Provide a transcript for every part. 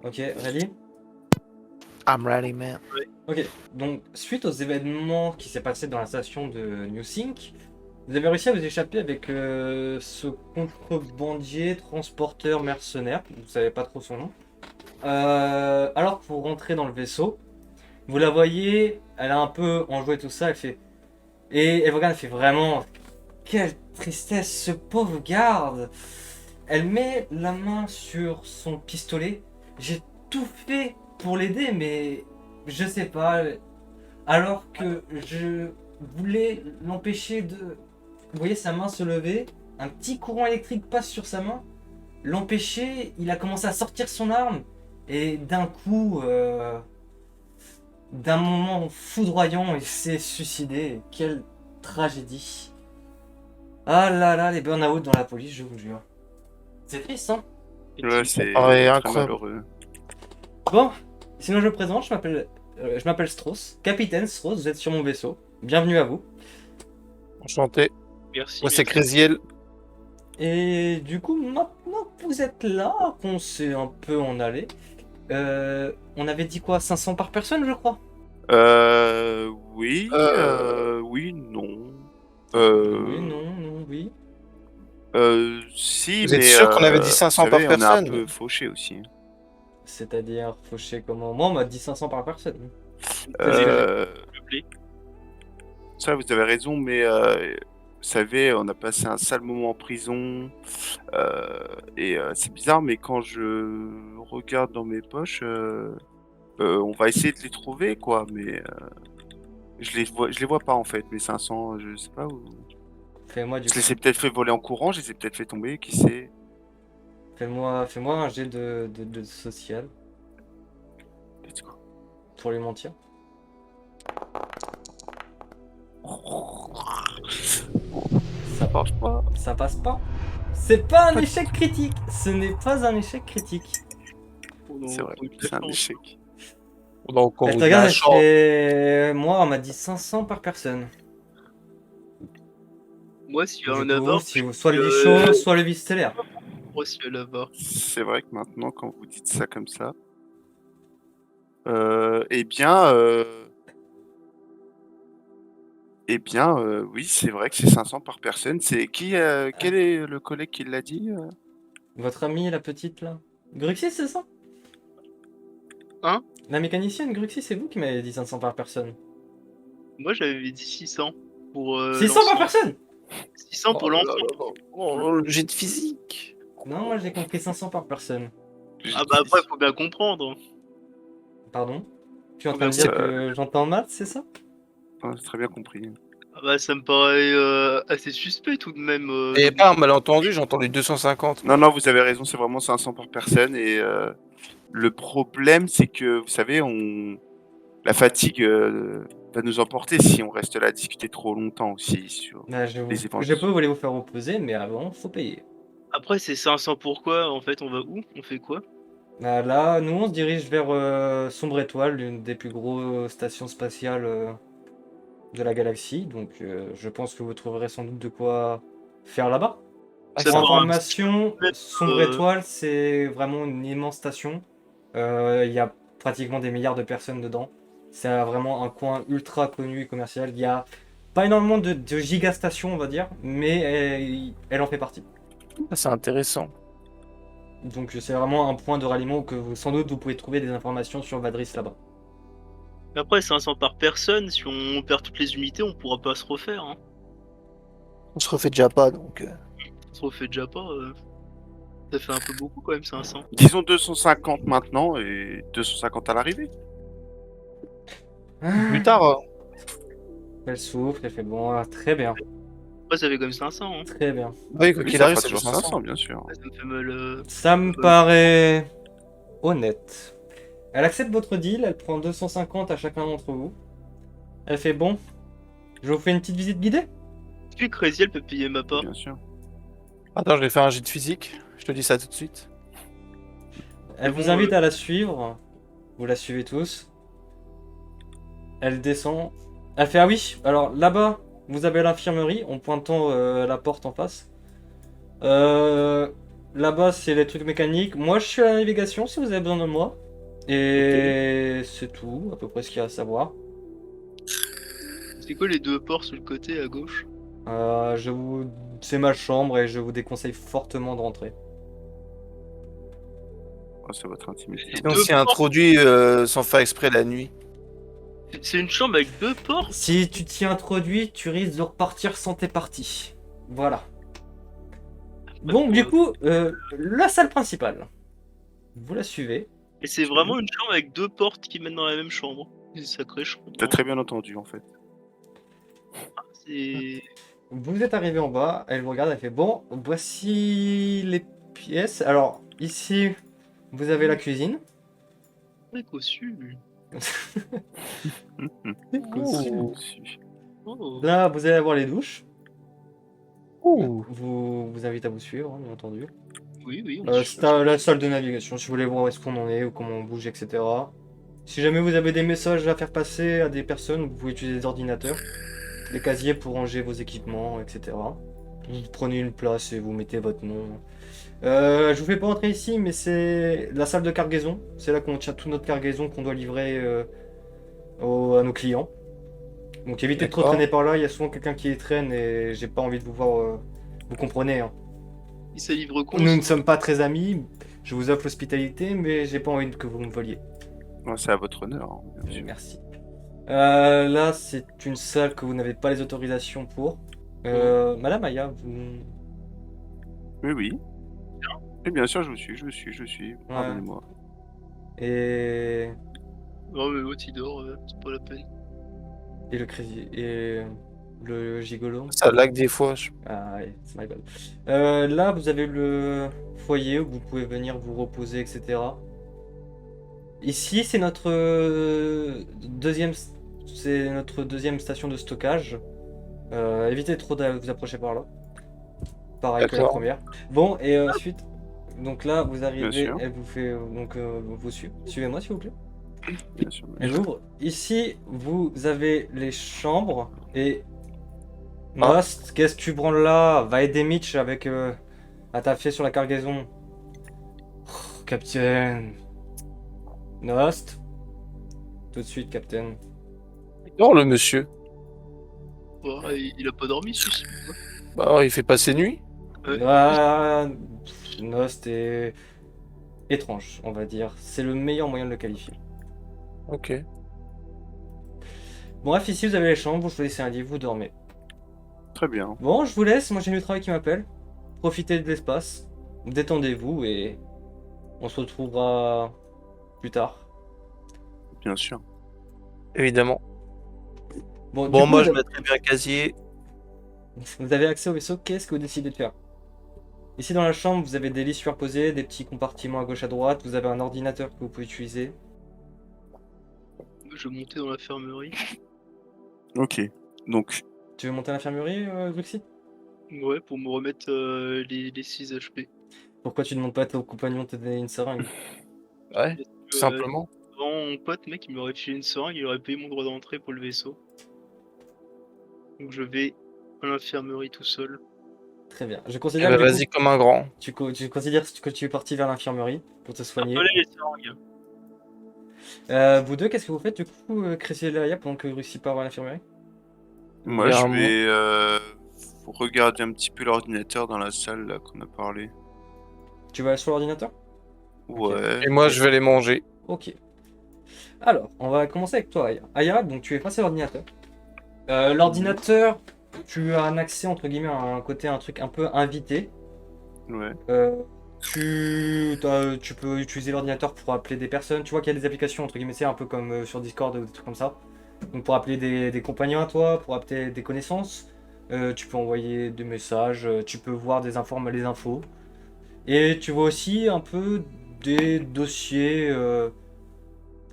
Ok, ready? I'm ready, man. Ok, donc suite aux événements qui s'est passé dans la station de New Sync, vous avez réussi à vous échapper avec ce contrebandier, transporteur, mercenaire, vous savez pas trop son nom. Alors pour rentrer dans le vaisseau, vous la voyez, elle a un peu enjoué tout ça, elle fait... Et elle vous regarde, elle fait vraiment... Quelle tristesse, ce pauvre garde! Elle met la main sur son pistolet. J'ai tout fait pour l'aider, mais je sais pas. Alors que je voulais l'empêcher de... Vous voyez sa main se lever, un petit courant électrique passe sur sa main, l'empêcher, il a commencé à sortir son arme, et d'un coup, d'un moment foudroyant, il s'est suicidé. Quelle tragédie. Ah là là, les burn-out dans la police, je vous jure. C'est triste, hein? Ouais, c'est Ouais, très incroyable. malheureux. Bon, sinon je me présente, je m'appelle Strauss, capitaine Strauss, vous êtes sur mon vaisseau. Bienvenue à vous. Enchanté. Merci. Moi, c'est Craziel. Et du coup, maintenant que vous êtes là, qu'on sait un peu en aller, on avait dit quoi, 500 par personne, je crois? Oui, Euh, oui, non. Oui, non, non, oui. Si, Vous êtes mais sûr qu'on avait dit vous 500 par savez, on est un personne? peu fauché aussi. C'est-à-dire, fauché comment? Moi, on m'a dit 500 par personne. Euh, S'il vous plaît. ça, vous avez raison, mais vous savez, on a passé un sale moment en prison. Et c'est bizarre, mais quand je regarde dans mes poches, on va essayer de les trouver, quoi. Mais je les vois pas en fait. Mais 500, je sais pas où. Fais-moi du Je coup. les ai peut-être fait voler en courant, je les ai peut-être fait tomber, qui sait. Fais-moi un jet de social Let's go. pour lui mentir. Ça, marche pas. ça passe pas. C'est pas un échec critique. Ce n'est pas un échec critique. C'est vrai, c'est un échec. On a encore Elle eu te de regarde, la elle chance. fait... Moi, on m'a dit 500 par personne. Moi, s'il y a Du un coup, avare, si vous... soit le bichon, soit le vice stellaire. moi, s'il y a l'avare. C'est vrai que maintenant, quand vous dites ça comme ça, eh bien, oui, c'est vrai que c'est 500 par personne. C'est qui, quel est le collègue qui l'a dit Votre amie, la petite, là? Gruxis, c'est ça? Hein? La mécanicienne, Gruxis, c'est vous qui m'avez dit 500 par personne. Moi, j'avais dit 600 pour 600 par l'ensemble. personne! 600 pour l'ensemble. Oh, le jet de physique. Non, moi j'ai compris 500 par personne. Ah bah après, faut bien comprendre. Pardon? Tu es en train de dire que j'entends mal, c'est ça? Ouais, c'est très bien compris. Ah bah ça me paraît assez suspect tout de même. Et pas un malentendu, j'ai entendu 250. Non, non, vous avez raison, c'est vraiment 500 par personne. Et le problème, c'est que, vous savez, la fatigue va nous emporter si on reste là à discuter trop longtemps aussi sur Bah, les je évangiles. peux vous les vous faire opposer, mais avant, faut payer. Après, c'est 500 pourquoi? En fait, on va où? On fait quoi? Bah, là, nous on se dirige vers Sombre Étoile, l'une des plus grosses stations spatiales de la galaxie. Donc je pense que vous trouverez sans doute de quoi faire là-bas. Ça Pour me paraît information, Sombre Étoile, c'est vraiment une immense station. Il y a pratiquement des milliards de personnes dedans. C'est vraiment un coin ultra connu et commercial. Il y a pas énormément de gigastations, on va dire, mais elle en fait partie. C'est intéressant. Donc c'est vraiment un point de ralliement que sans doute vous pouvez trouver des informations sur Vadris là-bas. Après, 500 par personne, si on perd toutes les unités, on pourra pas se refaire. Hein. On se refait déjà pas, donc... On se refait déjà pas. Ça fait un peu beaucoup quand même, 500. Disons 250 maintenant et 250 à l'arrivée. Plus tard, Elle souffle, elle fait bon, très bien, Après, ça fait quand même 500. Hein. très bien. oui, quoi Oui, qu'il ça arrive, fera c'est toujours 500. 500, bien sûr. Ça me fait mal. Ça me paraît honnête. Elle accepte votre deal, elle prend 250 à chacun d'entre vous. Elle fait bon, je vous fais une petite visite guidée. Puis Crazy, elle peut payer ma part. Bien sûr. Attends, je vais faire un jet de physique. Je te dis ça tout de suite. Elle bon, vous invite à la suivre. Vous la suivez tous. Elle descend. Elle fait ah oui, alors là-bas, vous avez l'infirmerie en pointant la porte en face. là-bas c'est les trucs mécaniques. Moi je suis à la navigation si vous avez besoin de moi. Et c'est tout, à peu près ce qu'il y a à savoir. C'est quoi les deux ports sur le côté à gauche? C'est ma chambre et je vous déconseille fortement de rentrer. Oh, c'est votre intimité. Les Sinon, deux s'y portes introduit sans faire exprès la nuit. C'est une chambre avec deux portes? Si tu t'y introduis, tu risques de repartir sans tes parties. Voilà. Bon, du coup, la salle principale. Vous la suivez. Et c'est vraiment une chambre avec deux portes qui mènent dans la même chambre. C'est une sacrée chambre. T'as très bien entendu en fait. C'est... Vous êtes arrivé en bas, elle vous regarde, elle fait bon, voici les pièces. Alors, ici, vous avez la cuisine. très cossu. Ouh. Oh. Là, vous allez avoir les douches. Ouh. Vous invite à vous suivre, hein, bien entendu. Oui, C'est la salle de navigation, si vous voulez voir où est-ce qu'on en est, ou comment on bouge, etc. Si jamais vous avez des messages à faire passer à des personnes, vous pouvez utiliser des ordinateurs, des casiers pour ranger vos équipements, etc. Vous prenez une place et vous mettez votre nom. Je vous fais pas entrer ici, mais c'est la salle de cargaison. C'est là qu'on tient toute notre cargaison qu'on doit livrer à nos clients. Donc évitez de trop D'accord. traîner par là, il y a souvent quelqu'un qui les traîne et j'ai pas envie de vous voir. Vous comprenez, hein. Il se livre con. Nous ne sommes pas très amis, je vous offre l'hospitalité, mais j'ai pas envie que vous me voliez. Ouais, c'est à votre honneur, hein, bien sûr. Merci. Là, c'est une salle que vous n'avez pas les autorisations pour. Madame Aya, vous... Oui, oui. Et bien sûr, je vous suis. Pardonnez-moi. Et... Non mais l'autre il dort, c'est pas la peine. Et le crazy... Et... Le gigolo. Ça lag des fois. Ah ouais, c'est my bad. Là, vous avez le foyer où vous pouvez venir vous reposer, etc. Ici, c'est notre deuxième station de stockage. Évitez trop de vous approcher par là. Pareil que la D'accord. première. Bon, et ensuite, donc là, vous Bien arrivez, sûr. elle vous fait vous suivez. Suivez-moi, s'il vous plaît. Bien sûr. Elle ouvre. Ici, vous avez les chambres et Ah. Nost, qu'est-ce que tu branles là? Va aider Mitch avec à taffer sur la cargaison. Oh, Capitaine. Nost. Tout de suite, Capitaine. Il dort le monsieur. Ouais, il a pas dormi celui-ci. Bah, il fait pas ses nuits. Ouais. Ah, Nost est étrange, on va dire. C'est le meilleur moyen de le qualifier. Ok. Bon, bref, ici vous avez les chambres, vous choisissez un lit, vous dormez. Très bien. Bon, je vous laisse, moi j'ai du travail qui m'appelle. Profitez de l'espace, détendez-vous et on se retrouvera plus tard. Bien sûr. Évidemment. Bon, Bon, du moi, coup, je mettrais bien casier. vous avez accès au vaisseau, qu'est-ce que vous décidez de faire? Ici dans la chambre, vous avez des lits superposés, des petits compartiments à gauche à droite, vous avez un ordinateur que vous pouvez utiliser. Je vais monter dans l'infirmerie. Ok. Donc, Tu veux monter à l'infirmerie, Gruxy? Ouais, pour me remettre les 6 HP. Pourquoi tu demandes pas à ton compagnon de te donner une seringue? Ouais, tout simplement. Avant mon pote, mec, il m'aurait filé une seringue, il aurait payé mon droit d'entrée pour le vaisseau. Donc je vais à l'infirmerie tout seul. Très bien. Je Eh considère ben, que du vas-y coup, comme un grand. tu considères que tu es parti vers l'infirmerie pour te soigner. Allez, les seringues. Vous deux, qu'est-ce que vous faites du coup, Chris et Laïa, pendant que Gruxy part vers l'infirmerie? moi, Il y a je un vais regarder un petit peu l'ordinateur dans la salle là qu'on a parlé. Tu vas sur l'ordinateur? Ouais. Et moi, je vais les manger. Ok. Alors, on va commencer avec toi, Aya. Aya, donc tu es face à l'ordinateur. L'ordinateur, tu as un accès entre guillemets à un côté, un truc un peu invité. Ouais. Tu peux utiliser l'ordinateur pour appeler des personnes. Tu vois qu'il y a des applications entre guillemets, c'est un peu comme sur Discord ou des trucs comme ça. Donc pour appeler des compagnons à toi, pour appeler des connaissances. Tu peux envoyer des messages, tu peux voir les infos. Et tu vois aussi un peu des dossiers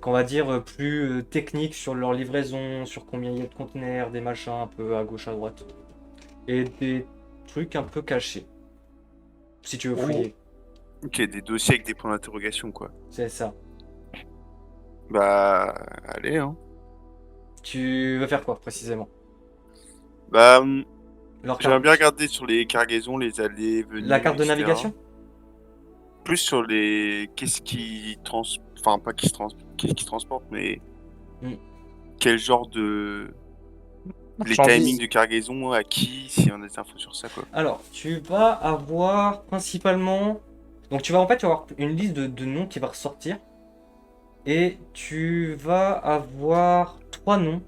qu'on va dire plus techniques sur leur livraison, sur combien il y a de conteneurs, des machins un peu à gauche à droite. Et des trucs un peu cachés. Si tu veux fouiller. Ok, des dossiers avec des points d'interrogation, quoi. C'est ça. Bah, allez, hein. Tu veux faire quoi précisément? Bah, Leur j'aimerais carte, bien regarder sur les cargaisons, les allées, venues, la carte de etc. navigation? plus sur les. Enfin, pas qu'est-ce qui transporte, mais. Mm. Quel genre de. Les Marchandises. timings de cargaison, à qui, si on a des infos sur ça, quoi. Alors, tu vas avoir principalement. Donc, tu vas avoir une liste de noms qui va ressortir. Et tu vas avoir 3 noms.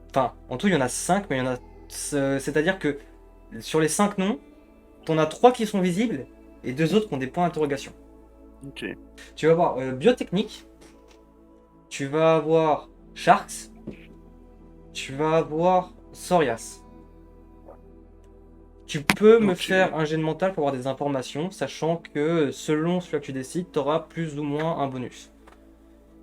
Enfin, en tout, il y en a 5, mais il y en a. C'est-à-dire que sur les 5 noms, t'en as 3 qui sont visibles et 2 autres qui ont des points d'interrogation. Ok. Tu vas avoir biotechnique. Tu vas avoir Sharks. Tu vas avoir Sorias. Tu peux me Ok. faire un jet de mental pour avoir des informations, sachant que selon celui que tu décides, tu auras plus ou moins un bonus.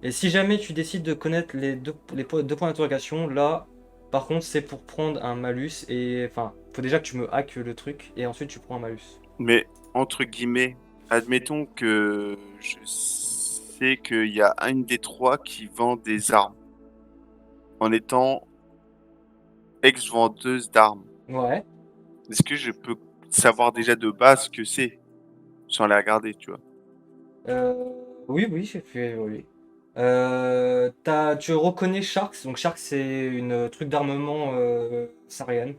Et si jamais tu décides de connaître les deux points d'interrogation, là, par contre, c'est pour prendre un malus. Et enfin, faut déjà que tu me hackes le truc et ensuite tu prends un malus. Mais, entre guillemets, admettons que je sais qu'il y a une des 3 qui vend des armes. En étant ex-vendeuse d'armes. Ouais. Est-ce que je peux savoir déjà de base ce que c'est sans la regarder, tu vois? Oui, j'ai fait. Oui. Tu reconnais Sharks. Donc Sharks, c'est une truc d'armement saharienne.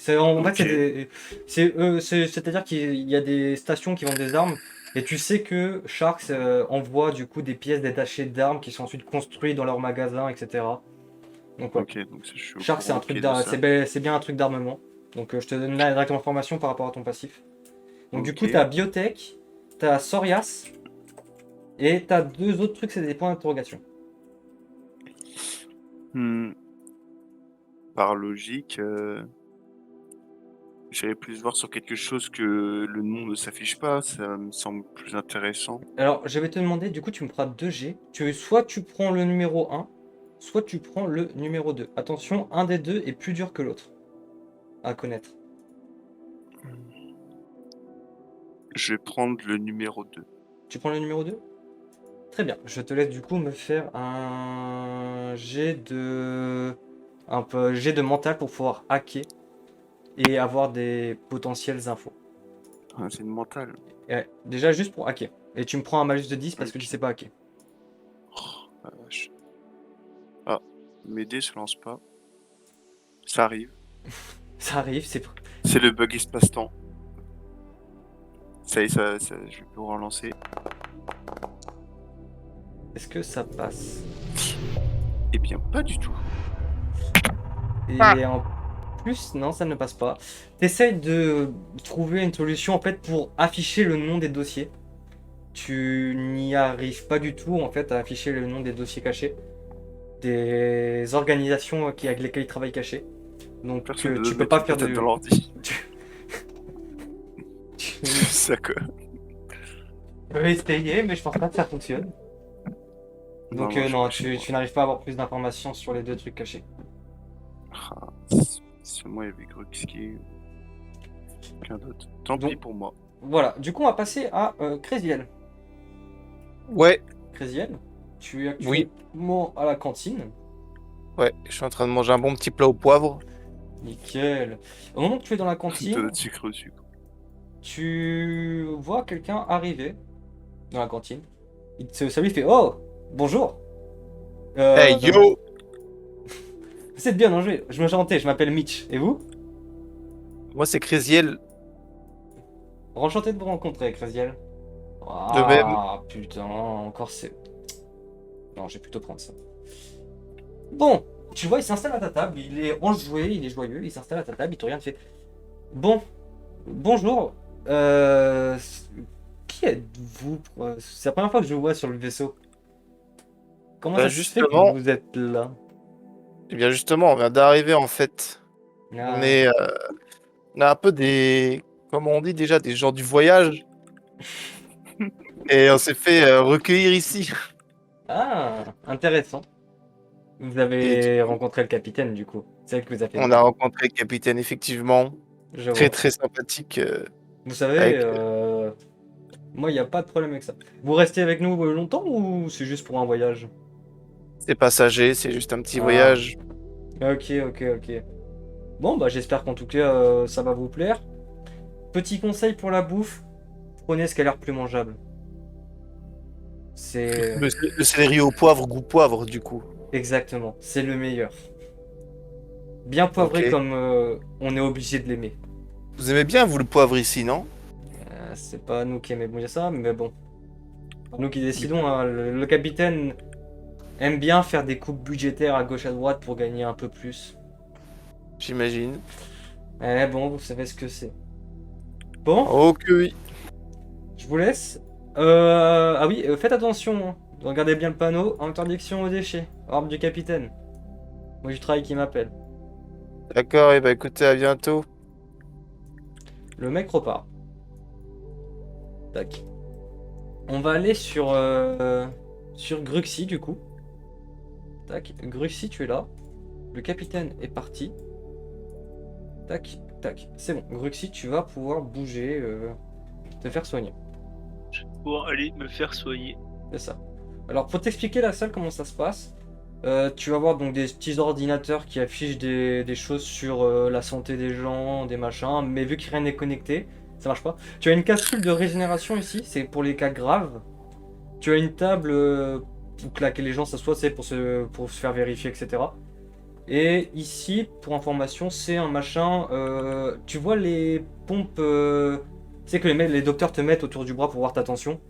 En fait, Ok. c'est-à-dire qu'il y a des stations qui vendent des armes. Et tu sais que Sharks envoie du coup des pièces détachées d'armes qui sont ensuite construites dans leurs magasins, etc. Donc ouais. Ok, donc ça, je suis au Sharks, c'est un courant truc qu'il y a de ça. c'est bien un truc d'armement. Donc je te donne là directement l'information par rapport à ton passif. Donc du coup, Ok. t'as Biotech, t'as Sorias, et t'as 2 autres trucs, c'est des points d'interrogation. Hmm. Par logique, j'irais plus voir sur quelque chose que le nom ne s'affiche pas. Ça me semble plus intéressant. Alors, je vais te demander, du coup, tu me feras 2 G. Soit tu prends le numéro 1, soit tu prends le numéro 2. Attention, un des deux est plus dur que l'autre à connaître. Je vais prendre le numéro 2. Tu prends le numéro 2? Très bien. Je te laisse du coup me faire un jet de mental pour pouvoir hacker et avoir des potentielles infos. Ah, c'est une mentale. Ouais, déjà juste pour hacker. Et tu me prends un malus de 10 parce que Ok. tu sais pas hacker. La vache. Ah, mes dés se lancent pas. Ça arrive. Ça arrive, c'est... C'est le bug espace-temps. Ça y est, je vais pouvoir relancer. Est-ce que ça passe? Eh bien, pas du tout. Et en plus, non, ça ne passe pas. T'essayes de trouver une solution en fait pour afficher le nom des dossiers. Tu n'y arrives pas du tout en fait à afficher le nom des dossiers cachés, des organisations avec lesquelles ils travaillent cachés. Donc Personne ne tu veut peux mettre pas une faire patate de. dans l'ordi. Tu Ça, quoi. peux essayer, mais je pense pas que ça fonctionne. Donc je non, sais pas. tu n'arrives pas à avoir plus d'informations sur les 2 trucs cachés. Ah, seulement il y avait Gruxki. Qu'un d'autre. Tant Donc- pis pour moi. Voilà, du coup on va passer à Crésiel. Ouais, Crésiel, tu es Oui. actuellement à la cantine. ouais, je suis en train de manger un bon petit plat au poivre. Nickel. Au moment que tu es dans la De cantine, notre sucre au sucre. tu vois quelqu'un arriver dans la cantine. Il te salue, il fait Oh, bonjour. Hey yo! Vous êtes bien mangé. Je me chantais, je m'appelle Mitch. Et vous? Moi c'est Crésiel. Enchanté de vous rencontrer, Crésiel. De même. Ah, putain, encore c'est. Non, je vais plutôt prendre ça. Bon, tu vois, il s'installe à ta table, il est enjoué, il est joyeux, il s'installe à ta table, il te regarde, il fait Bon, bonjour. Qui êtes-vous? C'est la première fois que je vous vois sur le vaisseau. Comment Bah, ça se fait justement. que vous êtes là? Eh bien justement, on vient d'arriver en fait. Ah, On a un peu des, comment on dit déjà, des gens du voyage. Et on s'est fait recueillir ici. ah, intéressant. Vous Et avez rencontré le capitaine, du coup. C'est elle que vous a fait on venir. a rencontré le capitaine effectivement. Je Très vois. très sympathique. Vous savez, Avec- moi, il n'y a pas de problème avec ça. Vous restez avec nous longtemps ou c'est juste pour un voyage? C'est passager, c'est juste un petit Ah. voyage. Ok. Bon, bah j'espère qu'en tout cas, ça va vous plaire. Petit conseil pour la bouffe, prenez ce qui a l'air plus mangeable. C'est Le céleri au poivre, goût poivre, du coup. exactement, c'est le meilleur. Bien poivré Ok. comme on est obligé de l'aimer. Vous aimez bien, vous, le poivre ici, non? C'est pas nous qui aimons ça, mais bon. Nous qui décidons, hein. Le capitaine aime bien faire des coupes budgétaires à gauche à droite pour gagner un peu plus. J'imagine. Eh bon, vous savez ce que c'est. Bon, Ok, oui. je vous laisse. Ah oui, faites attention, hein. Regardez bien le panneau. Interdiction aux déchets. Ordre du capitaine. Moi, je travaille qui m'appelle. D'accord, et bah écoutez, à bientôt. Le mec repart. Tac. On va aller sur Gruxy du coup. Tac. Gruxy, tu es là. Le capitaine est parti. Tac, tac. C'est bon. Gruxy, tu vas pouvoir bouger, te faire soigner. Pour aller me faire soigner. C'est ça. Alors pour t'expliquer la salle, comment ça se passe, tu vas voir donc des petits ordinateurs qui affichent des choses sur la santé des gens, des machins, mais vu que rien n'est connecté, ça marche pas. Tu as une capsule de régénération ici, c'est pour les cas graves. Tu as une table pour laquelle les gens s'assoient, c'est pour se faire vérifier, etc. Et ici, pour information, c'est un machin. Tu vois les pompes, tu sais que les docteurs te mettent autour du bras pour voir ta tension.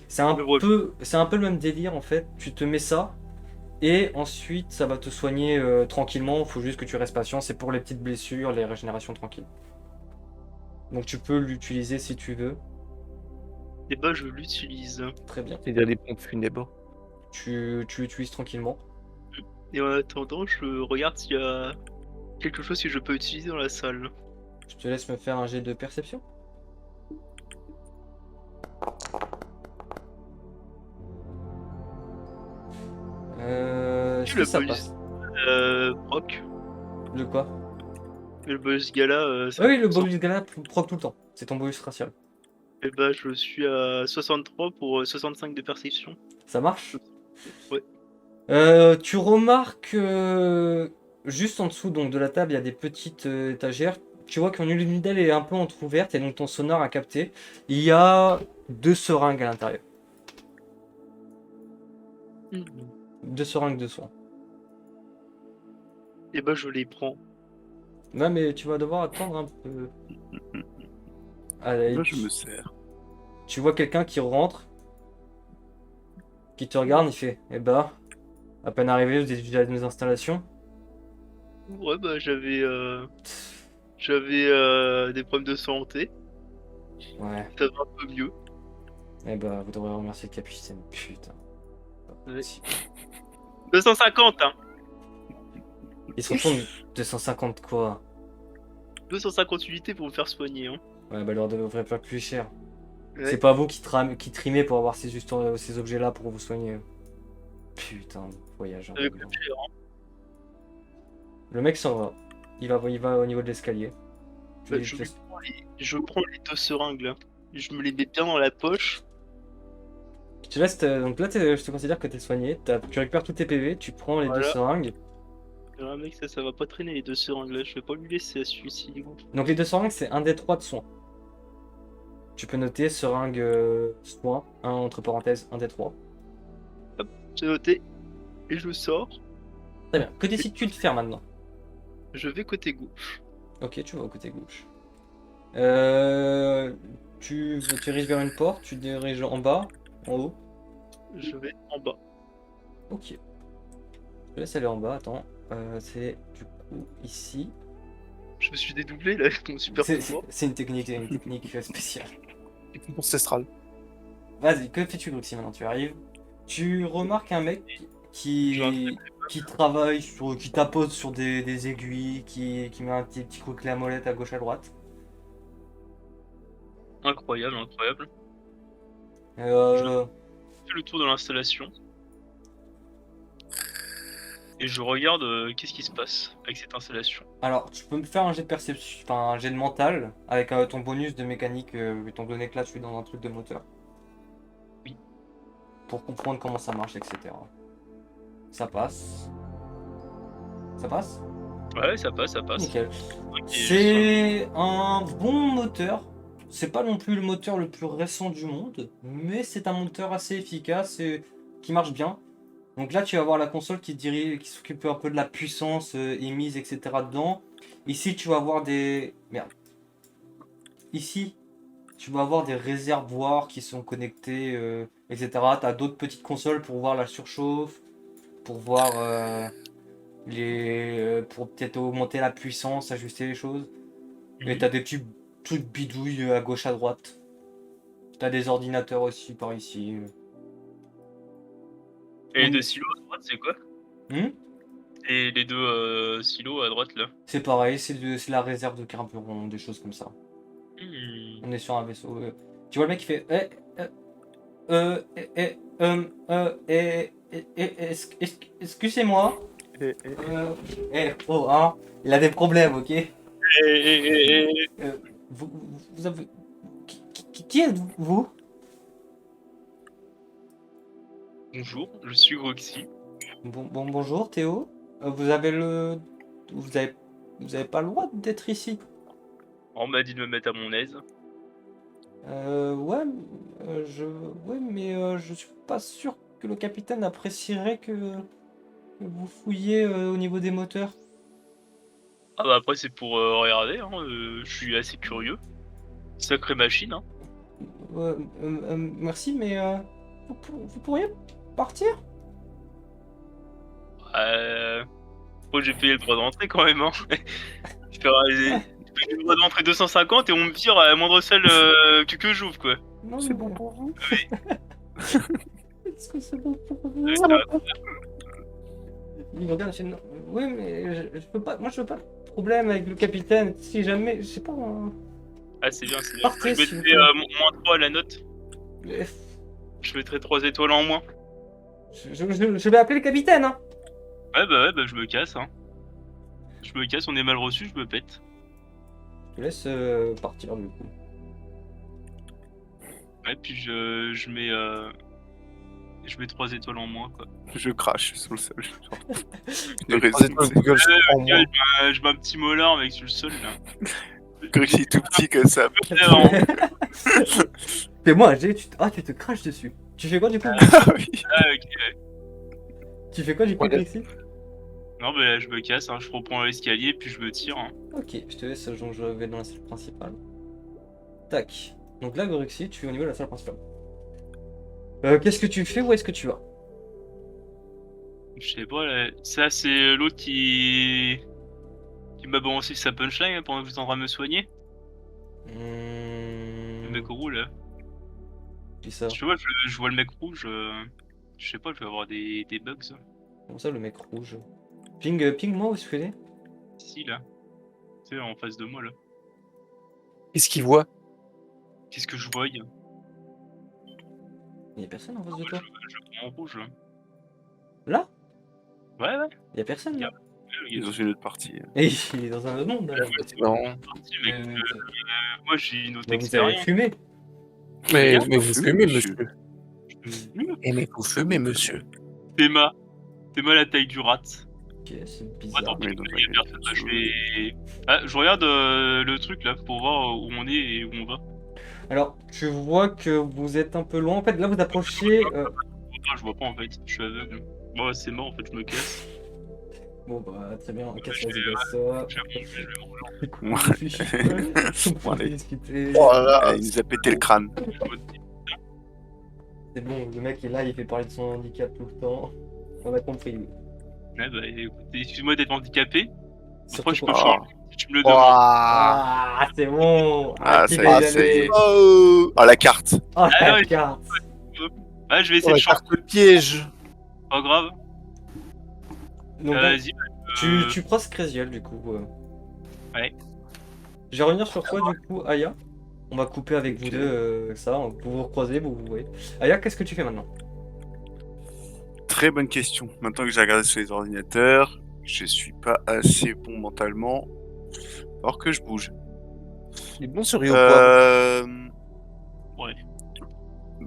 C'est un Je vois. c'est un peu le même délire en fait. Tu te mets ça et ensuite ça va te soigner tranquillement. Il faut juste que tu restes patient. C'est pour les petites blessures, les régénérations tranquilles. Donc tu peux l'utiliser si tu veux. Et bah je l'utilise. Très bien. Il y a des pompes funèbres. Tu l'utilises tranquillement. Et en attendant, je regarde s'il y a quelque chose que je peux utiliser dans la salle. Je te laisse me faire un jet de perception. Tu Si le ça bonus. passe. Proc. Le quoi? Le bonus gala. Ah oui, le bonus gala proc tout le temps. C'est ton bonus racial. Et bah je suis à 63 pour 65 de perception. Ça marche? Ouais. Tu remarques juste en dessous donc, de la table, il y a des petites étagères. Tu vois qu'une d'elles est un peu entrouverte et donc ton sonar a capté. Il y a 2 seringues à l'intérieur. 2 seringues de soins. Et bah je les prends. Non mais tu vas devoir attendre un peu. Allez, Là, je me sers. tu vois quelqu'un qui rentre, qui te regarde, il fait eh bah, à peine arrivé, vous êtes déjà à nos installations. Ouais bah j'avais des problèmes de santé. Ouais, Ça va un peu mieux. eh bah, vous devrez remercier le capitaine. Putain. Ouais. 250 hein. Ils se retournent 250 quoi? 250 unités pour me faire soigner hein. Ouais, bah, leur devrait pas plus cher. Ouais. C'est pas vous qui trimez pour avoir ces objets-là pour vous soigner. Putain, voyage. Ça va coûter cher, hein. Le mec s'en va. Il va au niveau de l'escalier. Bah, je prends les 2 seringues là. Je me les mets bien dans la poche. Je te laisse. Donc là, je te considère que t'es soigné. Tu récupères tous tes PV, tu prends les 2 Voilà. seringues. Alors, mec, ça va pas traîner les 2 seringues là. Je vais pas lui laisser à celui-ci. Donc les 2 seringues, c'est un des 3 de soins. Tu peux noter seringue soin, entre parenthèses, un des 3. J'ai noté. Et je sors. Très bien. Que décides-tu de faire maintenant? Je vais côté gauche. Ok, tu vas au côté gauche. Tu diriges vers une porte, tu diriges en bas, en haut. Je vais en bas. Ok. Je te laisse aller en bas, attends. C'est du coup ici. Je me suis dédoublé là avec mon super pouvoir. C'est une technique spéciale. Ancestral. Vas-y, que fais-tu Gruxy maintenant? Tu arrives. Tu remarques un mec qui travaille qui tapote sur des aiguilles, qui met un petit coup de clé à molette à gauche à droite. Incroyable, incroyable. Euh, Je fais le tour de l'installation. Et je regarde qu'est-ce qui se passe avec cette installation. Alors, tu peux me faire un jet de perception, enfin un jet de mental avec ton bonus de mécanique, étant donné que là tu es dans un truc de moteur. Oui. Pour comprendre comment ça marche, etc. Ça passe. Ça passe? Ouais, ça passe, ça passe. Nickel. Ok, C'est un bon moteur. c'est pas non plus le moteur le plus récent du monde, mais c'est un moteur assez efficace et qui marche bien. Donc là, tu vas avoir la console qui s'occupe un peu de la puissance émise, etc. dedans. Ici, tu vas avoir des... Merde. Ici, tu vas avoir des réservoirs qui sont connectés, etc. Tu as d'autres petites consoles pour voir la surchauffe, pour voir pour peut-être augmenter la puissance, ajuster les choses. Et tu as des petits trucs bidouilles à gauche, à droite. Tu as des ordinateurs aussi par ici. Et les deux silos à droite, c'est quoi? Hmm. Et les deux silos à droite là? C'est pareil, c'est la réserve de carburant, des choses comme ça. On est sur un vaisseau. Tu vois le mec qui fait excusez-moi. Oh, hein, il a des problèmes, ok. Vous avez... Qui êtes-vous? Bonjour, je suis Roxy. Bonjour Théo. Vous avez vous avez pas le droit d'être ici. On m'a dit de me mettre à mon aise. Ouais, ouais, mais je suis pas sûr que le capitaine apprécierait que vous fouillez au niveau des moteurs. Ah bah après c'est pour regarder, hein, je suis assez curieux. Sacrée machine, hein. Merci, mais vous pourriez partir? Moi j'ai payé le droit d'entrée quand même, hein. Je paye le droit d'entrée 250 et on me tire à la moindre salle que j'ouvre quoi. Non, C'est bon pour vous? Est-ce que c'est bon pour vous? Ouais, ça- Il me regarde, il fait, non. Oui, mais je peux pas. Moi, je veux pas de problème avec le capitaine. Si jamais, je sais pas. Ah c'est bien, c'est bien. Partez, Je s'il vous mettrai plaît. moins 3 à la note. Mais Je mettrai 3 étoiles en moins. je vais appeler le capitaine, hein. Ouais bah je me casse, hein. Je me casse, on est mal reçu, je me pète. Je te laisse partir du coup. Ouais, puis je mets 3 étoiles en moins quoi. Je crache sur le sol. Les 3 étoiles Google en moins. Je mets un petit molar mec sur le sol là. Grécy tout petit comme ça. Fais-moi un jet, tu te craches dessus. Tu fais quoi du coup? Ah oui. Ah ok. Tu fais quoi du coup, Ouais. Alexis? Non bah là je me casse, hein. Je reprends l'escalier puis je me tire. Hein. Ok, je te laisse, donc je vais dans la salle principale. Tac. Donc là, Goruxy, tu es au niveau de la salle principale. Qu'est-ce que tu fais? Où est-ce que tu vas? Je sais pas là. Ça c'est l'autre qui m'a balancé sa punchline hein, pendant que vous êtes en train de me soigner. Le mec roux là. Qui ça? Je vois, je vois le mec rouge. Je sais pas, je vais avoir des bugs. Ça. Comment ça, le mec rouge? Ping moi, où est-ce que tu es? Ici là. Tu sais, en face de moi là. Qu'est-ce qu'il voit? Qu'est-ce que je vois? Il y a personne en face de toi? Je prends en rouge là. Là? Ouais. Il y a personne là? Ils ont une autre partie. Et il est dans un autre monde là. C'est marrant. Mec, Euh, moi j'ai une autre Donc vous avez expérience. fumé? Mais Bien, vous fumez, fumez, monsieur. monsieur. Mais vous fumez, monsieur. Théma la taille du rat. Ok, c'est Moi bizarre. tant pis, Oui, donc, il y a ouais, personne. Bah, je vais. Ah, je regarde le truc là pour voir où on est et où on va. Alors, tu vois que vous êtes un peu loin. En fait, là, vous approchez. Ah, je vois pas en fait, je suis aveugle. Bon, c'est mort en fait, je me casse. Bon, bah, très bien. Casse je la vais- ça. Je vais manger. Écoute, réfléchis. On pourra Allez. discuter. Oh là Ah, là. il nous a pété le crâne. C'est bon, le mec est là, il fait parler de son handicap tout le temps. On a compris. Ouais, bah écoute, excuse-moi d'être handicapé. Après, je Surtout peux quand- changer si tu me le demandes. Ouah. Ah, c'est bon. Ah, petit ça y est, déjeuner. Oh, Oh, la carte. Oh, Ah, la ouais. carte. Ah, je vais Oh, essayer la de changer. carte piège. Pas grave. Donc, Vas-y. tu crosses Craziel du coup. Ouais. Je vais revenir sur toi du coup, Aya. On va couper avec vous deux ça. Vous vous recroisez, vous voyez. Aya, qu'est-ce que tu fais maintenant? Très bonne question. Maintenant que j'ai regardé sur les ordinateurs, je suis pas assez bon mentalement. Alors que je bouge. Il est bon sur Rio Poivre. Ouais.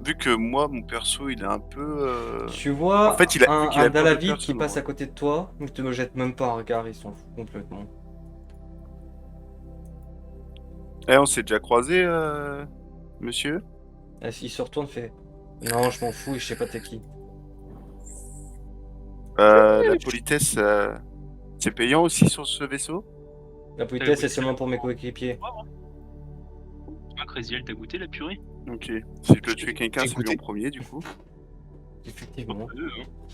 Vu que moi, mon perso, il est un peu. Tu vois En fait, il a- vu qu'il a un pas de Dalavide perso, qui passe ouais. à côté de toi. Ne te me jette même pas un regard, il s'en fout complètement. Eh, on s'est déjà croisé, monsieur? Il se retourne, fait non, je m'en fous, je sais pas t'es qui. La politesse, c'est payant aussi sur ce vaisseau? La politesse, c'est seulement pour mes coéquipiers. Ah, Crazy, elle t'a goûté la purée? Ok. Si je dois tuer quelqu'un, J'ai c'est lui goûté. en premier, du coup. Effectivement.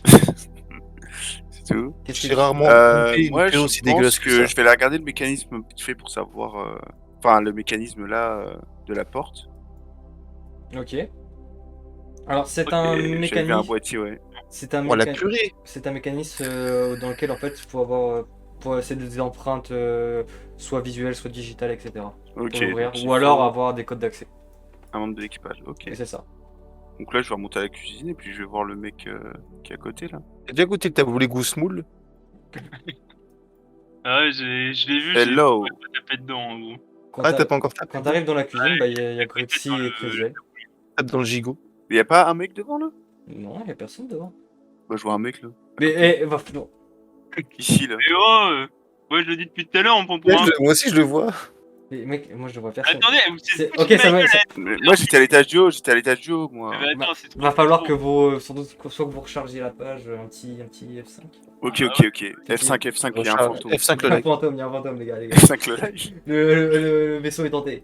C'est tout. Qu'est-ce que J'ai rarement goûté une Moi, purée je aussi pense dégueulasse que que ça. je vais la regarder le mécanisme vite fait pour savoir... Enfin, le mécanisme là de la porte. Ok. Alors, c'est Ok, un J'ai vu un mécanisme. boîtier, ouais. C'est un, Oh, la méca- purée. c'est un mécanisme dans lequel en fait il faut avoir pour essayer des empreintes soit visuelles, soit digitales, etc. Ok, Pour l'ouvrir. donc il Ou alors faut avoir des codes d'accès. un membre de l'équipage. Ok. Et c'est ça. Donc là, je vais remonter à la cuisine et puis je vais voir le mec qui est à côté, là. T'as déjà goûté le taboulé goussemoule? Ah ouais, je l'ai vu, Hello. j'ai tapé dedans en gros. Quand Ah, t'a- t'as pas encore tapé? quand t'arrives dans la cuisine, bah, il y a Peut-être Gruxy dans et le- Craziel. Tape dans le gigot. Y a pas un mec devant, là? Non, il y a personne devant. Bah, je vois un mec, là. Mais non. Ici, là. Mais oh, moi je le dis depuis tout à l'heure, on prend pour Ouais, un. moi aussi, je le vois. Mais mec, moi je vois personne. Attendez, vous C'est- foutu ok, de ça ma va. gueule, Mais moi, j'étais à l'étage du haut, moi. Mais attends, c'est trop. Va falloir trop. que vous, sans doute, soit que vous rechargiez la page, un petit F5. Ok, Ah, ok, ok. C'est F5, F5, il y a un Recharge. fantôme. F5 Il le y a un like. fantôme, il y a un fantôme, les gars. F5 le live. Le vaisseau est tenté.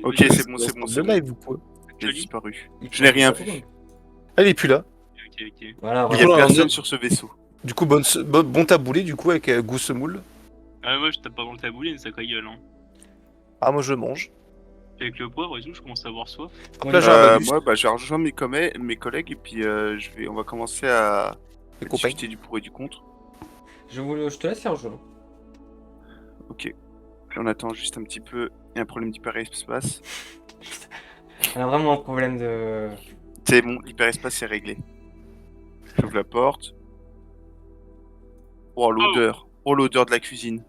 Ok, Oui, c'est bon, c'est bon, c'est Le bon. live ou quoi? Il a joli. disparu. Il Je n'ai faut- rien ça vu. tourne. Ah, il est plus là. Ok. Voilà, Il voilà. y a Voilà, on personne est- sur ce vaisseau. Du coup, bon taboulé, du coup, avec goussemoule. Ah, moi je tape pas dans le taboulé, une sacrée gueule. Hein. Ah, moi, je le mange. Avec le poivre et tout, je commence à avoir soif. Hop là, j'ai un malus. Moi, bah, je rejoins mes collègues et puis on va commencer à Les copains. discuter du pour et du contre. Je te laisse faire le jeu. Ok. Puis on attend juste un petit peu. Il y a un problème d'hyperespace. On a vraiment un problème de. C'est bon, l'hyperespace est réglé. J'ouvre la porte. Oh, l'odeur. Oh, l'odeur de la cuisine.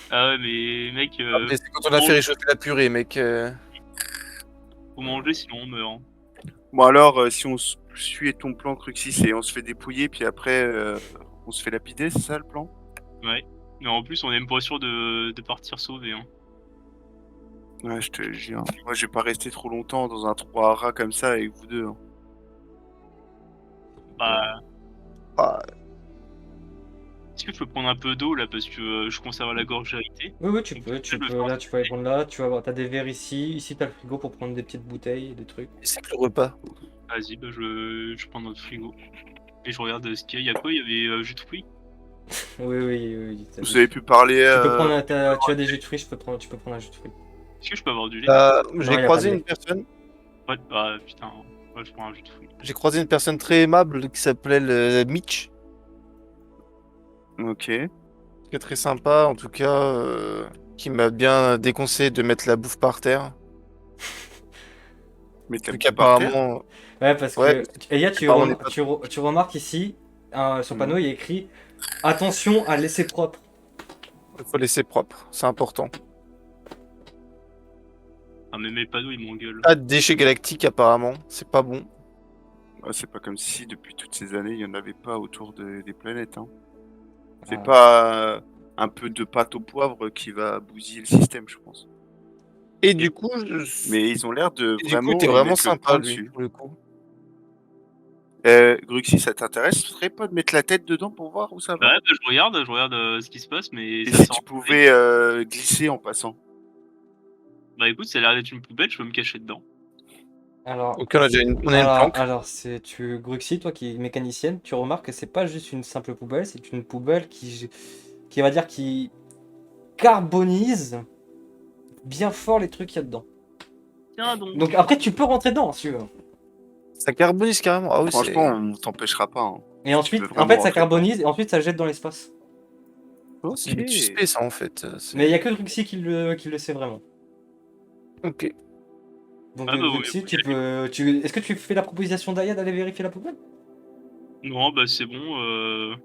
Ah ouais, mais mec, Ah, mais c'est quand on a fait réchauffer la purée, mec. faut manger sinon on meurt. Hein. Bon, alors, si on suit ton plan, Cruxis, et on se fait dépouiller, puis après, on se fait lapider, c'est ça le plan? Ouais. Mais en plus, on est même pas sûr de partir sauver. Hein. Ouais, je te jure. Moi, je vais pas rester trop longtemps dans un trou à rats comme ça avec vous deux. Hein. Bah, Ah, est-ce que je peux prendre un peu d'eau là parce que je conserve la gorge irritée? Oui, tu peux, là, tu peux aller Ouais. prendre là, tu vas voir, t'as des verres ici, t'as le frigo pour prendre des petites bouteilles, des trucs. c'est plus le repas. Vas-y, bah je prends notre frigo. Et je regarde ce qu'il y a. Il y a quoi? Il y avait jus de fruits? Oui. Vous avez pu parler. Tu peux prendre tu as des jus de fruits, tu peux prendre un jus de fruits. Est-ce que je peux avoir du lait? y a J'ai pas croisé de une lait. personne. Ouais, ah putain, ouais, je prends un jus de fruits. J'ai croisé une personne très aimable qui s'appelait Mitch, Ok. qui est très sympa, en tout cas, qui m'a bien déconseillé de mettre la bouffe par terre. Mais t'as Vu mis par terre. qu'apparemment, Ouais, parce Ouais. que. Elia, Apparemment, on est pas- tu remarques ici, sur le panneau, il y a écrit attention à laisser propre. il faut laisser propre, c'est important. Ah, mais mes panneaux ils m'engueulent. Pas de déchets galactiques, apparemment, c'est pas bon. Ouais, c'est pas comme si depuis toutes ces années, il y en avait pas autour des planètes. Hein. C'est Ah. pas un peu de pâte au poivre qui va bousiller le système, je pense. Et du coup, Mais ils ont l'air de et du vraiment. coup, t'es vraiment mettre le sympa, point lui, dessus. pour le coup. Gruxy, ça t'intéresserait pas de mettre la tête dedans pour voir où ça va? Bah, je regarde ce qui se passe, mais Et ça si sort. tu pouvais glisser en passant? Bah écoute, ça a l'air d'être une poubelle, je peux me cacher dedans. Alors, Ok, on a une planque. alors Gruxy, toi qui es mécanicienne, tu remarques que c'est pas juste une simple poubelle, c'est une poubelle qui va dire qui carbonise bien fort les trucs qu'il y a dedans. Tiens donc. Donc après, tu peux rentrer dedans si tu veux. Ça carbonise carrément. Ah oui, Franchement, on t'empêchera pas. Hein. Et ensuite, veux en vraiment fait, ça rentrer carbonise et ensuite ça jette dans l'espace. c'est du suspect, ça, en fait. Mais il y a que Gruxy qui le sait vraiment. Ok. Donc Ah bah oui, Gruxy, oui. est-ce que tu fais la proposition d'Aya d'aller vérifier la poubelle? Non, bah c'est bon.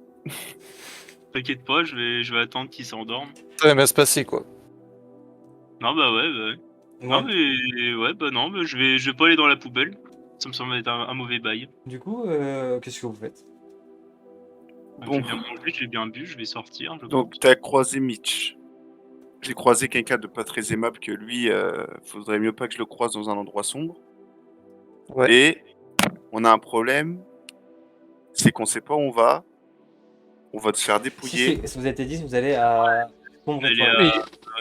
T'inquiète pas, je vais attendre qu'il s'endorme. Ça va bien se passer, quoi. Non, bah ouais. Non, mais ouais, bah non, mais je vais pas aller dans la poubelle. Ça me semble être un mauvais bail. Du coup, qu'est-ce que vous faites? Bon. J'ai bien mangé, j'ai bien bu, je vais sortir. je Donc, t'as croisé Mitch. J'ai croisé quelqu'un de pas très aimable que lui, faudrait mieux pas que je le croise dans un endroit sombre. Ouais. Et on a un problème, c'est qu'on sait pas où on va te faire Si, dépouiller. si, vous êtes dit, vous allez à Sombre Elle est Étoile.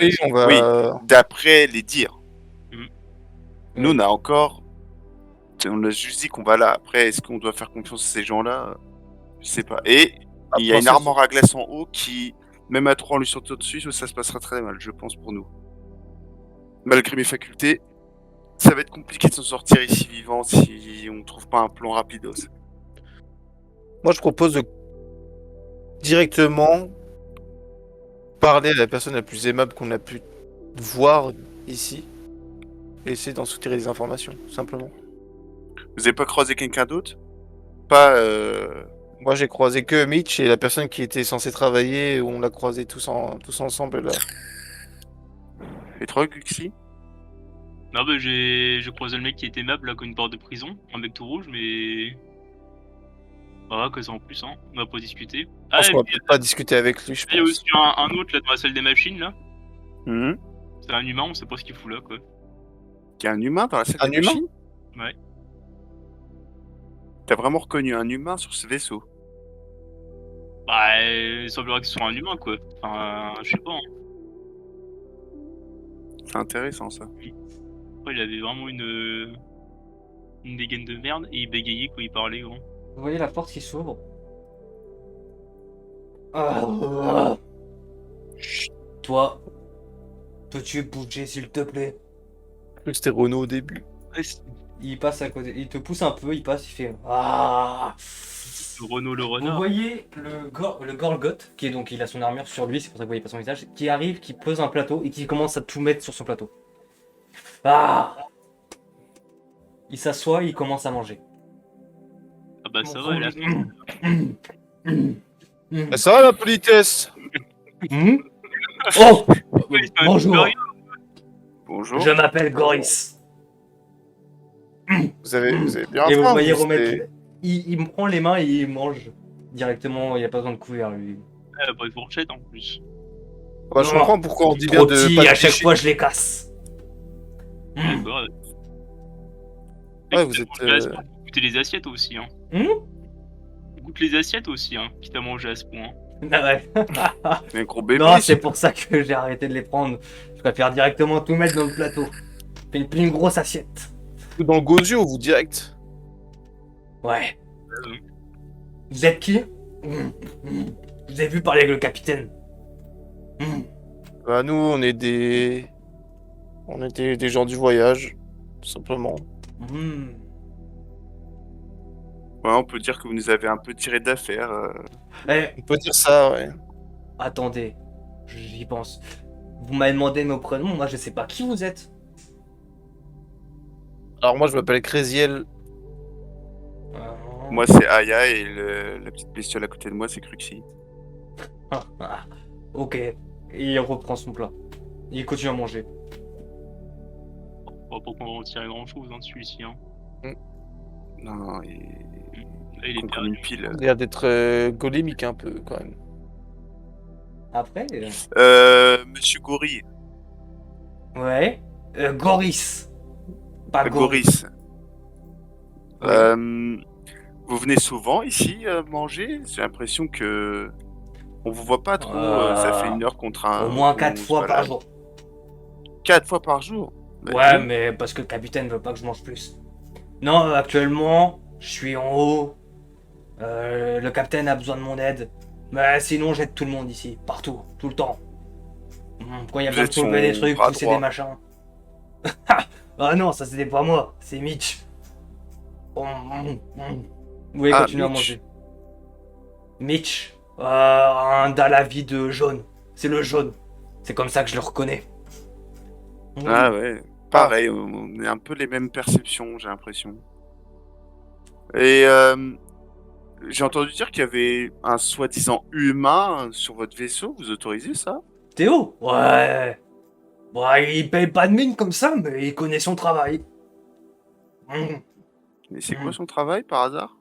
Oui, oui, on va. Oui, d'après les dires. Mhm. Nous, Oui. on a encore... On a juste dit qu'on va là. Après, est-ce qu'on doit faire confiance à ces gens-là? Je sais pas. Et il y a une armoire à glace en haut qui, même à 3, on lui saute au-dessus, ça se passera très mal, je pense, pour nous. Malgré mes facultés, ça va être compliqué de s'en sortir ici vivant si on trouve pas un plan rapidos. Moi, je propose de directement parler à la personne la plus aimable qu'on a pu voir ici et essayer d'en soutirer des informations, tout simplement. Vous avez pas croisé quelqu'un d'autre? Pas... Moi, j'ai croisé que Mitch et la personne qui était censée travailler, on l'a croisé tous ensemble là. Et toi, Guxi? Non, bah, j'ai croisé le mec qui était aimable, là, comme une porte de prison. Un mec tout rouge, mais. Ah, que ça en plus, hein. On va pas discuter. Je Ah, pense et qu'on va puis, peut-être pas discuter avec lui, je il y a pense. aussi un autre, là, dans la salle des machines, là. Mhm. C'est un humain, on sait pas ce qu'il fout là, quoi. Il y a un humain dans la salle Un des humain? machines? Ouais. T'as vraiment reconnu un humain sur ce vaisseau? Bah, il semblerait que ce soit un humain, quoi. Enfin, je sais pas, hein. C'est intéressant, ça. Après, il avait vraiment une dégaine de merde et il bégayait quand il parlait, gros. Vous voyez la porte qui s'ouvre. Ah. Chut, toi, peux-tu bouger s'il te plaît? Je crois que c'était Renault au début. Il passe à côté, il te pousse un peu, il passe, il fait ah. Le Renault, le Vous renard. voyez le Gorgoth, qui est donc il a son armure sur lui, c'est pour ça que vous voyez pas son visage, qui arrive, qui pose un plateau et qui commence à tout mettre sur son plateau. Ah. Il s'assoit, il commence à manger. Ah bah, ça va, là. Ah, ça va la politesse? Hmm. Oh, Oui, bonjour, Bonjour. je m'appelle Goris. Vous avez bien Et vous faim, voyez vous, remettre. c'est- Il me prend les mains et il mange directement, il n'y a pas besoin de couvert lui. Elle a pas de fourchette en plus. Bah, je Non. comprends pourquoi on dit bien Trop de petit, pas à chaque tricher. fois je les casse. Hmm. D'accord. Ouais, vous êtes, Goûter les assiettes aussi, hein. Hmm. Goûte les assiettes aussi, hein. Quitte à manger à ce point. Ah ouais. Un gros bébé. Non, c'est pour ça que j'ai arrêté de les prendre. Je préfère directement tout mettre dans le plateau. Fais une grosse assiette. dans le gosio, vous direct. Ouais. Vous êtes qui? Je vous ai vu parler avec le capitaine. Bah, nous, on est des gens du voyage, tout simplement. Ouais, on peut dire que vous nous avez un peu tiré d'affaire. Eh, On peut dire ça, ouais. attendez, j'y pense. Vous m'avez demandé nos prénoms, moi je sais pas qui vous êtes. Alors moi, je m'appelle Craziel. Moi, c'est Aya et la petite bestiole à côté de moi, c'est Cruxy. Ok. Et il reprend son plat. Il continue à manger. On va pas qu'on va en tirer grand chose hein, de celui-ci. Hein. Non, Là, il est comme perdu. une pile. Il a l'air d'être golémique un peu, quand même. Après, Monsieur Gori. ouais. Goris. Pas Goris. Goris. Vous venez souvent ici manger? J'ai l'impression que on vous voit pas trop. Ça fait 1 heure contre un. Au moins qu'on 4 se fois par balade. jour. 4 fois par jour? Bah, Ouais, dis- mais parce que le capitaine veut pas que je mange plus. Non, actuellement, je suis en haut. Le capitaine a besoin de mon aide. Mais sinon, j'aide tout le monde ici, partout, tout le temps. Quand il y a Vous besoin de êtes soulever des son trucs, bras pousser droit. des machins. Ah non, ça c'était pas moi, c'est Mitch. Vous voulez Ah, continuer à Mitch. manger. Mitch, un Dalavi de jaune. C'est le jaune. C'est comme ça que je le reconnais. Ah ouais. Pareil, on est un peu les mêmes perceptions, j'ai l'impression. Et j'ai entendu dire qu'il y avait un soi-disant humain sur votre vaisseau. Vous autorisez ça? Théo? Ouais. Ouais, il paye pas de mine comme ça, mais il connaît son travail. Mais c'est quoi son travail par hasard?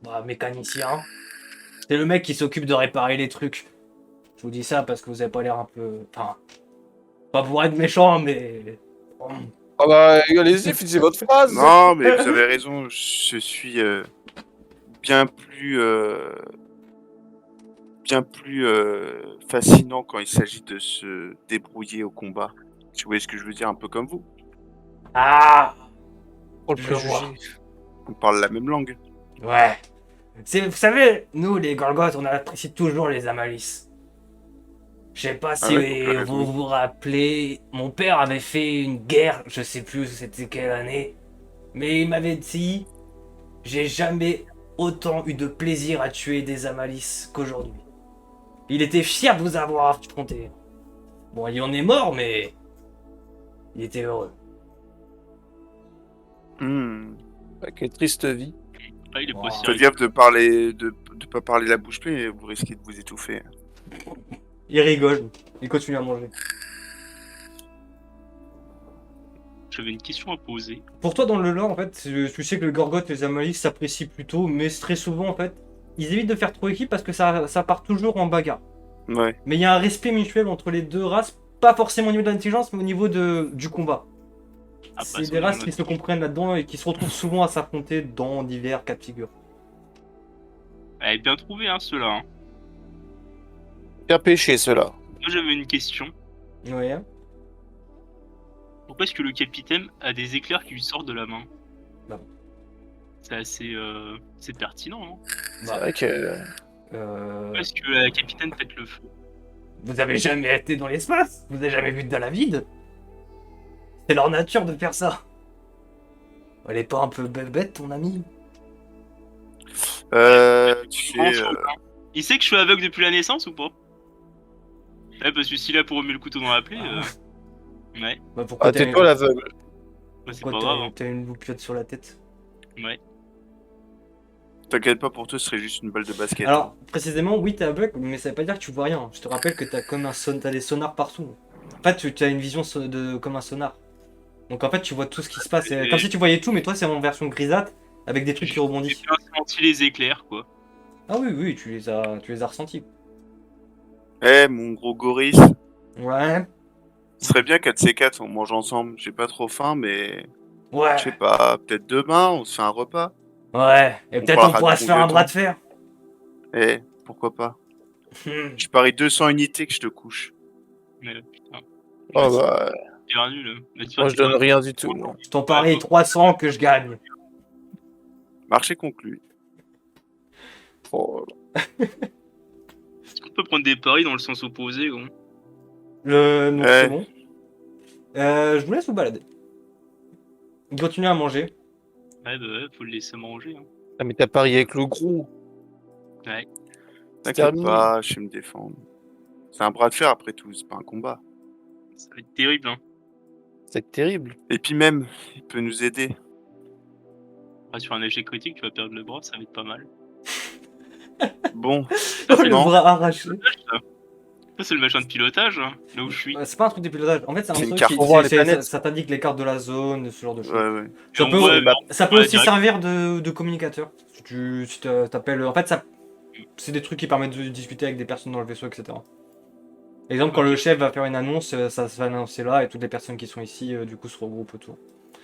Bah, mécanicien. C'est le mec qui s'occupe de réparer les trucs. Je vous dis ça parce que vous avez pas l'air un peu... Enfin, pas pour être méchant, mais... Ah bah, allez-y, finissez votre phrase. Non, mais vous avez raison, je suis bien plus, fascinant quand il s'agit de se débrouiller au combat. Tu vois ce que je veux dire, un peu comme vous. Ah, Pour le je préjugé. vois. On parle la même langue. Ouais. Vous savez, nous, les Gorgotes, on apprécie toujours les Amalis. Je sais pas Ah si ouais, pour quelle raison vous vous rappelez, mon père avait fait une guerre, je sais plus c'était quelle année, mais il m'avait dit, j'ai jamais autant eu de plaisir à tuer des Amalis qu'aujourd'hui. Il était fier de vous avoir affronté. Bon, il en est mort, mais il était heureux. Hmm. Ah, quelle triste vie. Ah, il est pas Wow. sérieux. Faites gaffe de parler, de pas parler la bouche pleine et vous risquez de vous étouffer. Il rigole, il continue à manger. J'avais une question à poser. Pour toi, dans le lore, en fait, tu sais que le Gorgoth et les Amalis s'apprécient plutôt, mais très souvent, en fait, ils évitent de faire trop équipe parce que ça part toujours en bagarre. Ouais. Mais il y a un respect mutuel entre les deux races, pas forcément au niveau de l'intelligence, mais au niveau du combat. Après, C'est ça, des on races en a qui se comprennent là-dedans et qui se retrouvent souvent à s'affronter dans divers cas de figure. Elle est bien trouvé, hein, ceux-là. Hein. Bien pêché, cela. Moi, j'avais une question. Ouais. Pourquoi est-ce que le capitaine a des éclairs qui lui sortent de la main? Bah. C'est assez c'est pertinent, non? C'est Bah, vrai que. Pourquoi est-ce que la capitaine pète le feu? vous avez jamais été dans l'espace? Vous avez jamais vu de la vide? C'est leur nature de faire ça. Elle est pas un peu bête, ton ami? Tu Grand sais, champ, hein. Il sait que je suis aveugle depuis la naissance ou pas? Ouais, parce que s'il a pour remuer le couteau dans la plaie, ouais, Bah, pourquoi Ah, t'es toi l'aveugle. bah, c'est pourquoi pas grave. Hein. t'as une loupiote sur la tête? Ouais. t'inquiète pas, pour toi, ce serait juste une balle de basket. Alors, précisément, oui, t'es aveugle, mais ça veut pas dire que tu vois rien. Je te rappelle que t'as des sonars partout. En fait, tu as une vision comme un sonar. Donc en fait, tu vois tout ce qui se passe. C'est comme si tu voyais tout, mais toi, c'est en version grisâtre, avec des trucs qui J'ai rebondissent. bien senti les éclairs, quoi. Ah oui, oui, tu les as ressentis. Eh, mon gros Goris, Ouais, ce serait bien qu'à de ces quatre, on mange ensemble. J'ai pas trop faim, mais ouais, je sais pas, peut-être demain, on se fait un repas. ouais. Et On peut-être on parlera pourra de se bon faire un vieux bras temps. de fer. Eh, pourquoi pas? Hmm. Je parie 200 unités que je te couche. Mais putain, Oh bah. t'es un nul. Mais tu Moi, vois, je donne rien du tout. moi. Je t'en parie 300 que je gagne. Marché conclu. Oh, Est-ce qu'on peut prendre des paris dans le sens opposé, gros? Non, Ouais. c'est bon. Je vous laisse vous balader. Continuez à manger. Ouais, bah ouais, faut le laisser manger. Hein. Ah, mais t'as parié avec le gros. Ouais. C'est T'inquiète terminé. pas, je sais me défendre. C'est un bras de fer après tout, c'est pas un combat. Ça va être terrible, hein. C'est terrible. Et puis même, il peut nous aider. Après, sur un échec critique, tu vas perdre le bras, ça va être pas mal. Bon, Oh, le non. bras arraché. Ça, c'est le machin de pilotage, hein, là où je suis. C'est pas un truc de pilotage. En fait, c'est un C'est une truc carte qui pour voir les ça planètes. ça t'indique les cartes de la zone, ce genre de choses. Ouais, ouais. Et Ça on peut, voit, ça peut ouais, aussi direct. servir de communicateur. Si t'appelles. En fait, c'est des trucs qui permettent de discuter avec des personnes dans le vaisseau, etc. Exemple, quand le chef va faire une annonce, ça se va annoncer là et toutes les personnes qui sont ici, du coup, se regroupent autour.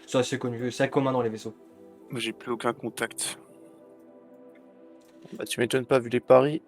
C'est assez connu, c'est commun dans les vaisseaux. Moi, j'ai plus aucun contact. Bah, tu m'étonnes pas vu les paris.